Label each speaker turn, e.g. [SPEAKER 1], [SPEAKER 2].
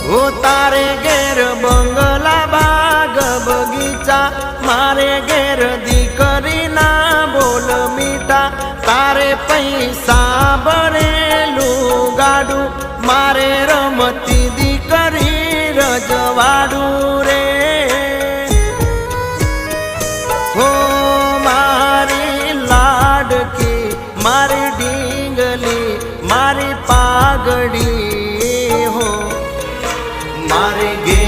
[SPEAKER 1] हो तारे घेर बंगला बाग बगीचा मारे घेर दीकरी ना बोल मीठा तारे पैसा भरेलू गाडू मारे रमती दीकरी रजवाडू रे हो मारी लाडकी मारी डींगली मारी पागड़ी हो मारे गे